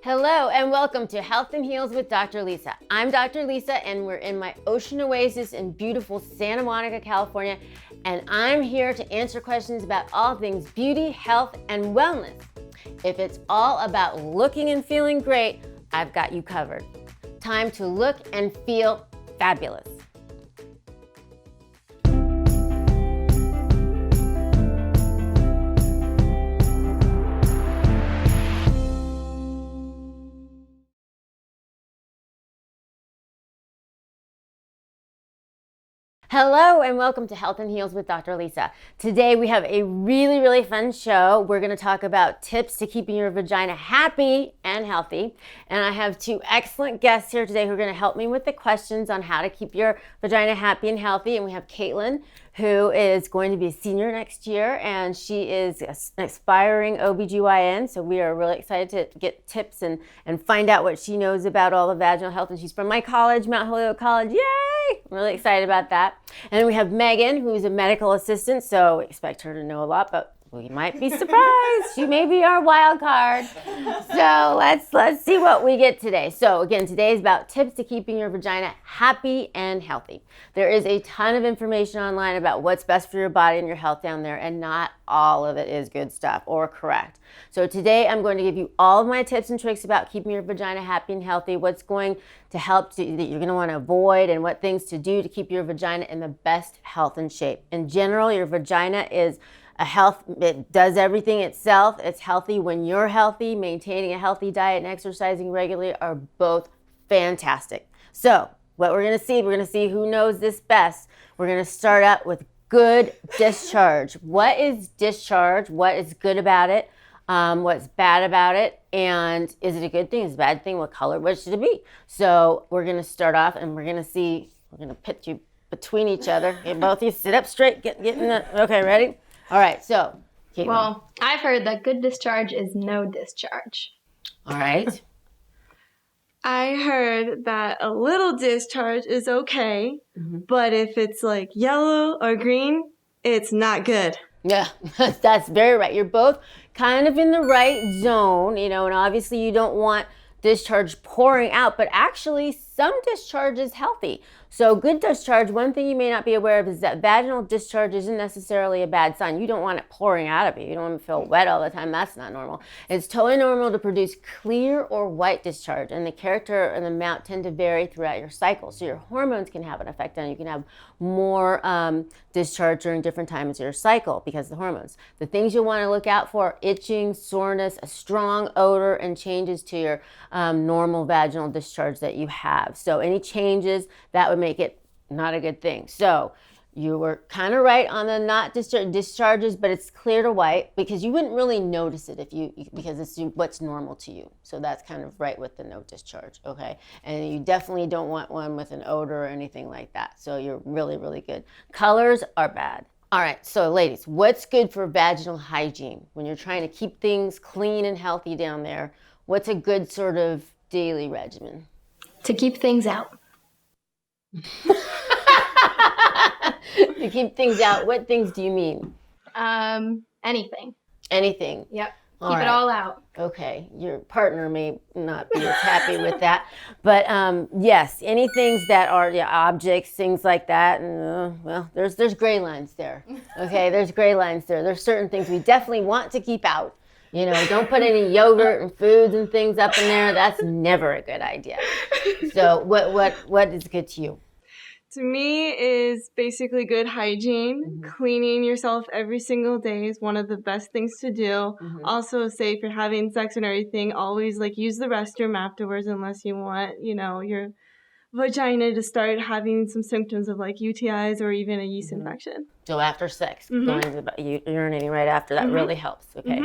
Hello and welcome to Health and Heals with Dr. Lisa. I'm Dr. Lisa and we're in my ocean oasis in beautiful Santa Monica, California, and I'm here to answer questions about all things beauty, health, and wellness. If it's all about looking and feeling great, I've got you covered. Time to look and feel fabulous. Hello and welcome to Health and Heals with Dr. Lisa. Today we have a really fun show. We're going to talk about tips to keeping your vagina happy and healthy. And I have two excellent guests here today who are going to help me with the questions on how to keep your vagina happy and healthy. And we have Katlyn, who is going to be a senior next year, and she is an aspiring OBGYN. So we are really excited to get tips and find out what she knows about all the vaginal health. And she's from my college, Mount Holyoke College. Yay! I'm really excited about that. And then we have Megan, who is a medical assistant, so we expect her to know a lot, but we might be surprised. She may be our wild card. So let's see what we get today. So again, today is about tips to keeping your vagina happy and healthy. There is a ton of information online about what's best for your body and your health down there, and not all of it is good stuff or correct. So today I'm going to give you all of my tips and tricks about keeping your vagina happy and healthy, what's going to help that you're going to want to avoid, and what things to do to keep your vagina in the best health and shape. In general, your vagina is it does everything itself. It's healthy when you're healthy. Maintaining a healthy diet and exercising regularly are both fantastic. So what we're going to see who knows this best. We're going to start out with good discharge. What is discharge? What is good about it? What's bad about it? And is it a good thing? Is it a bad thing? What color? What should it be? So we're going to start off and we're going to pit you between each other. Okay, both of you sit up straight. Get in the, okay, ready? All right, so. Katlyn. Well, I've heard that good discharge is no discharge. All right. I heard that a little discharge is okay, but if it's like yellow or green, it's not good. Yeah, that's very right. You're both kind of in the right zone, and obviously you don't want discharge pouring out, but actually some discharge is healthy. So good discharge, one thing you may not be aware of is that vaginal discharge isn't necessarily a bad sign. You don't want it pouring out of you. You don't want to feel wet all the time. That's not normal. It's totally normal to produce clear or white discharge, and the character and the amount tend to vary throughout your cycle. So your hormones can have an effect on it. You can have more discharge during different times of your cycle because of the hormones. The things you'll want to look out for: itching, soreness, a strong odor, and changes to your normal vaginal discharge that you have. So any changes, that would make it not a good thing. So you were kind of right on the not discharges, but it's clear to white because you wouldn't really notice it because it's what's normal to you. So that's kind of right with the no discharge, okay? And you definitely don't want one with an odor or anything like that. So you're really good. Colors are bad. All right, so ladies, what's good for vaginal hygiene? When you're trying to keep things clean and healthy down there, what's a good sort of daily regimen? To keep things out. To keep things out, what things do you mean? Anything. Anything? Yep. Keep it all out. Okay, your partner may not be as happy with that, but yes, any things that are objects, things like that, and well, there's gray lines there. Okay, there's gray lines there. There's certain things we definitely want to keep out. Don't put any yogurt and foods and things up in there. That's never a good idea. So what is good to you? To me is basically good hygiene. Cleaning yourself every single day is one of the best things to do. Also, say if you're having sex and everything, always use the restroom afterwards unless you want, your vagina to start having some symptoms of UTIs or even a yeast infection. So after sex, going to urinating right after, that really helps, okay?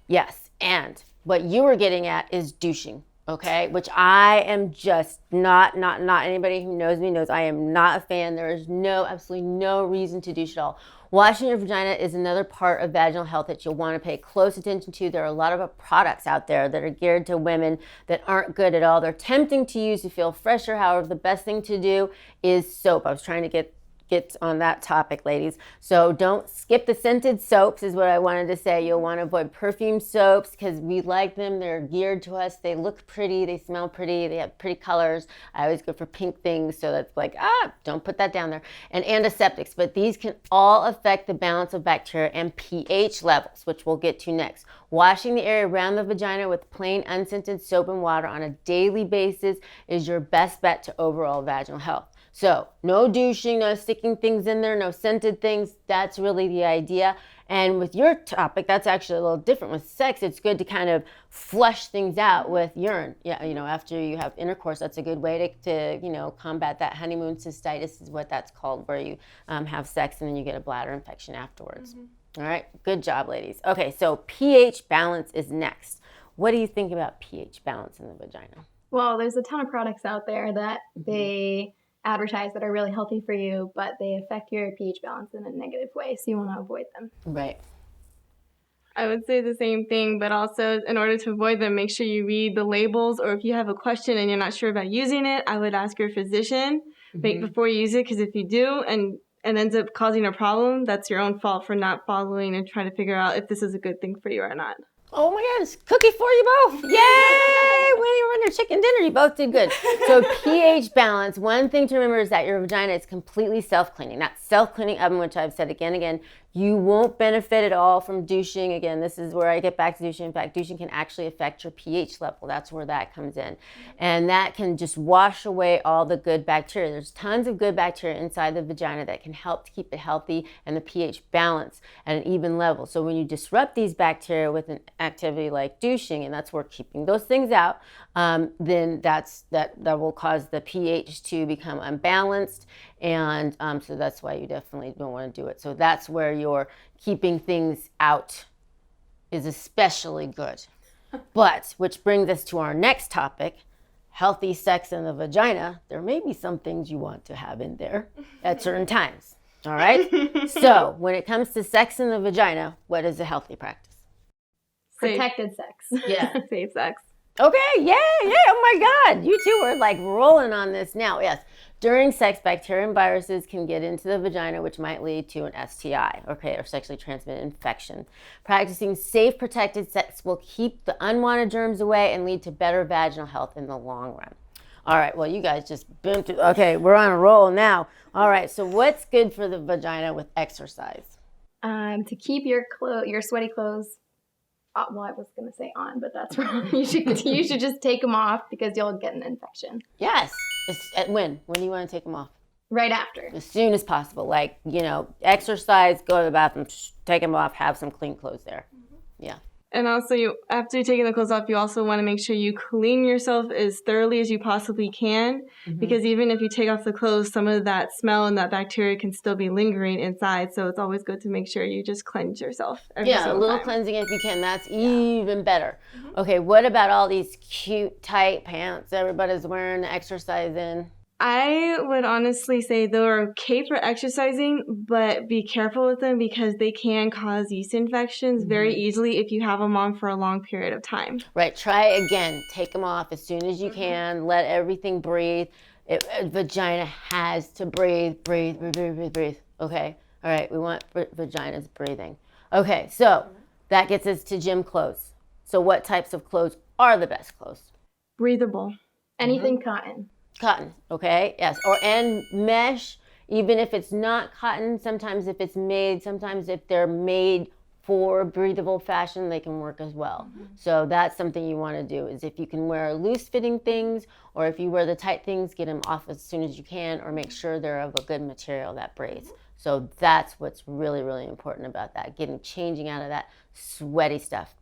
Yes, and what you were getting at is douching. Okay, which I am just not anybody who knows me knows I am not a fan. There is absolutely no reason to douche at all. Washing your vagina is another part of vaginal health that you'll want to pay close attention to. There are a lot of products out there that are geared to women that aren't good at all. They're tempting to use to feel fresher. However, the best thing to do is soap. I was trying to get get on that topic, ladies. So don't skip the scented soaps is what I wanted to say. You'll want to avoid perfume soaps because we like them. They're geared to us. They look pretty. They smell pretty. They have pretty colors. I always go for pink things. So that's like, don't put that down there. And antiseptics. But these can all affect the balance of bacteria and pH levels, which we'll get to next. Washing the area around the vagina with plain unscented soap and water on a daily basis is your best bet to overall vaginal health. So no douching, no sticking things in there, no scented things. That's really the idea. And with your topic, that's actually a little different. With sex, it's good to kind of flush things out with urine. Yeah, after you have intercourse, that's a good way to combat that honeymoon cystitis is what that's called, where you have sex and then you get a bladder infection afterwards. All right, good job, ladies. Okay, so pH balance is next. What do you think about pH balance in the vagina? Well, there's a ton of products out there that they advertise that are really healthy for you, but they affect your pH balance in a negative way, so you want to avoid them. Right. I would say the same thing, but also in order to avoid them, make sure you read the labels, or if you have a question and you're not sure about using it, I would ask your physician before you use it, because if you do and ends up causing a problem, that's your own fault for not following and trying to figure out if this is a good thing for you or not. Oh my goodness, cookie for you both. Yay! When you were on your chicken dinner, you both did good. So pH balance, one thing to remember is that your vagina is completely self-cleaning. That self-cleaning oven, which I've said again and again, you won't benefit at all from douching. Again, this is where I get back to douching. In fact, douching can actually affect your pH level. That's where that comes in. And that can just wash away all the good bacteria. There's tons of good bacteria inside the vagina that can help to keep it healthy and the pH balance at an even level. So when you disrupt these bacteria with an activity like douching, and that's where keeping those things out, then that will cause the pH to become unbalanced. And so that's why you definitely don't want to do it. So that's where your keeping things out is especially good. But, which brings us to our next topic, healthy sex in the vagina. There may be some things you want to have in there at certain times. All right? So when it comes to sex in the vagina, what is a healthy practice? Protected sex. Yeah. Safe sex. Okay, yeah, oh my God. You two are like rolling on this now. Yes, during sex, bacteria and viruses can get into the vagina, which might lead to an STI, or sexually transmitted infection. Practicing safe, protected sex will keep the unwanted germs away and lead to better vaginal health in the long run. All right, well, you guys just been through. Okay, we're on a roll now. All right, so what's good for the vagina with exercise? To keep your sweaty clothes. Well, I was going to say on, but that's wrong. You should just take them off because you'll get an infection. Yes. When? When do you want to take them off? Right after. As soon as possible. Like, exercise, go to the bathroom, take them off, have some clean clothes there. Yeah. And also, after taking the clothes off, you also want to make sure you clean yourself as thoroughly as you possibly can, because even if you take off the clothes, some of that smell and that bacteria can still be lingering inside. So it's always good to make sure you just cleanse yourself. A little cleansing if you can. That's even better. Okay, what about all these cute, tight pants everybody's wearing to exercise in? I would honestly say they're okay for exercising, but be careful with them because they can cause yeast infections very easily if you have them on for a long period of time. Right. Try again. Take them off as soon as you can. Let everything breathe. Vagina has to breathe. Okay. All right. We want vaginas breathing. Okay. So that gets us to gym clothes. So what types of clothes are the best clothes? Breathable. Anything cotton. Cotton, okay, yes, and mesh, even if it's not cotton, sometimes if they're made for breathable fashion, they can work as well. So that's something you want to do, is if you can wear loose fitting things, or if you wear the tight things, get them off as soon as you can, or make sure they're of a good material that breathes. So that's what's really, really important about that, changing out of that sweaty stuff.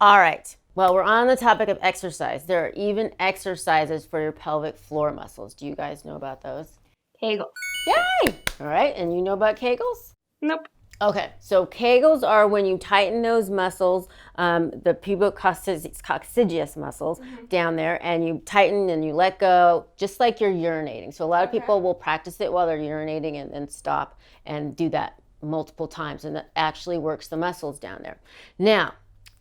All right. Well, we're on the topic of exercise. There are even exercises for your pelvic floor muscles. Do you guys know about those? Kegels. Yay! All right, and you know about Kegels? Nope. Okay, so Kegels are when you tighten those muscles, the pubococcygeus muscles down there, and you tighten and you let go, just like you're urinating. So a lot of people will practice it while they're urinating and then stop and do that multiple times, and that actually works the muscles down there. Now,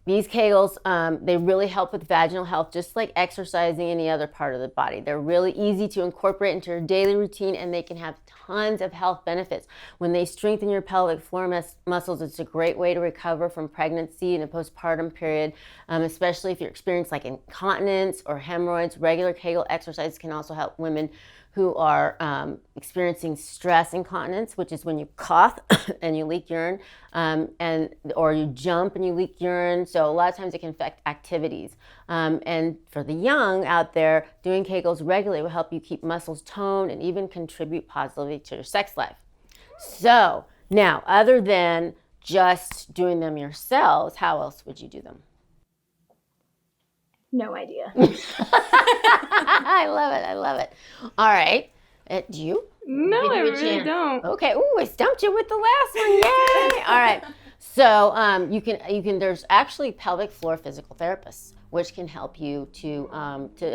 These Kegels, they really help with vaginal health, just like exercising any other part of the body. They're really easy to incorporate into your daily routine, and they can have tons of health benefits. When they strengthen your pelvic floor muscles, it's a great way to recover from pregnancy and a postpartum period, especially if you're experiencing like incontinence or hemorrhoids. Regular Kegel exercises can also help women who are experiencing stress incontinence, which is when you cough and you leak urine, or you jump and you leak urine. So a lot of times it can affect activities. And for the young out there, doing Kegels regularly will help you keep muscles toned and even contribute positively to your sex life. So now, other than just doing them yourselves, how else would you do them? No idea. I love it. I love it. All right. Do you? No, Give I you a really chance. don't. Okay. Ooh, I stumped you with the last one. Yay! All right. So you can. There's actually pelvic floor physical therapists, which can help you to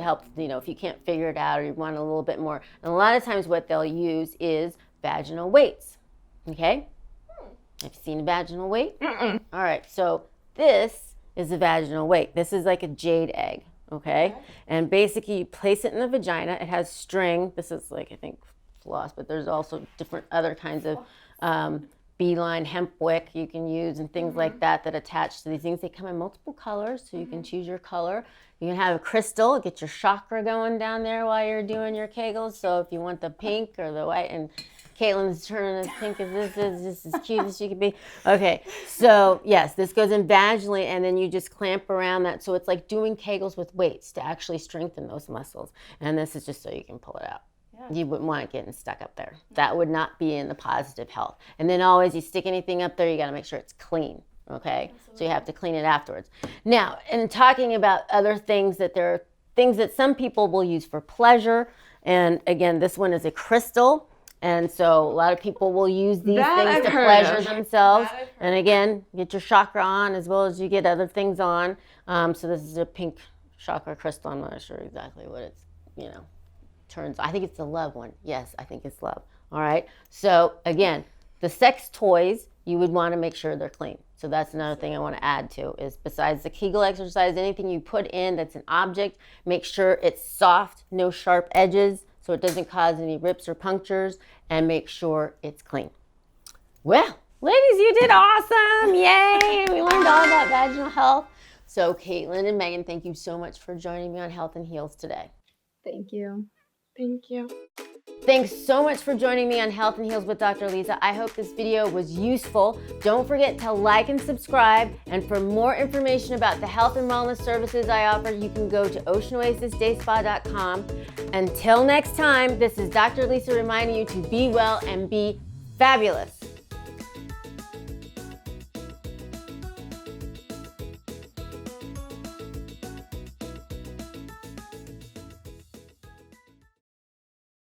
help, if you can't figure it out or you want a little bit more. And a lot of times what they'll use is vaginal weights. Okay. Have you seen a vaginal weight? Mm-mm. All right. So this is a vaginal weight. This is like a jade egg, okay? And basically you place it in the vagina. It has string. This is like, I think, floss, but there's also different other kinds of beeline, hemp wick you can use and things like that attach to these things. They come in multiple colors, so you can choose your color. You can have a crystal, get your chakra going down there while you're doing your Kegels. So if you want the pink or the white, and Katlyn's turning as pink as this is, just as cute as she could be. Okay, so yes, this goes in vaginally, and then you just clamp around that. So it's like doing Kegels with weights to actually strengthen those muscles. And this is just so you can pull it out. Yeah. You wouldn't want it getting stuck up there. That would not be in the positive health. And then always you stick anything up there, you got to make sure it's clean. Okay, absolutely. So you have to clean it afterwards. Now, in talking about other things, that there are things that some people will use for pleasure. And again, this one is a crystal. And so a lot of people will use these things to pleasure themselves. And again, get your chakra on as well as you get other things on. So this is a pink chakra crystal. I'm not sure exactly what it's, turns. I think it's the love one. Yes, I think it's love. All right. So again, the sex toys, you would want to make sure they're clean. So that's another thing I want to add to is, besides the Kegel exercise, anything you put in that's an object, make sure it's soft, no sharp edges, so it doesn't cause any rips or punctures, and make sure it's clean. Well, ladies, you did awesome. Yay. We learned all about vaginal health. So Katlyn and Megan, thank you so much for joining me on Health and Heals today. Thank you. Thank you. Thanks so much for joining me on Health and Heals with Dr. Lisa. I hope this video was useful. Don't forget to like and subscribe. And for more information about the health and wellness services I offer, you can go to oceanoasisdayspa.com. Until next time, this is Dr. Lisa reminding you to be well and be fabulous.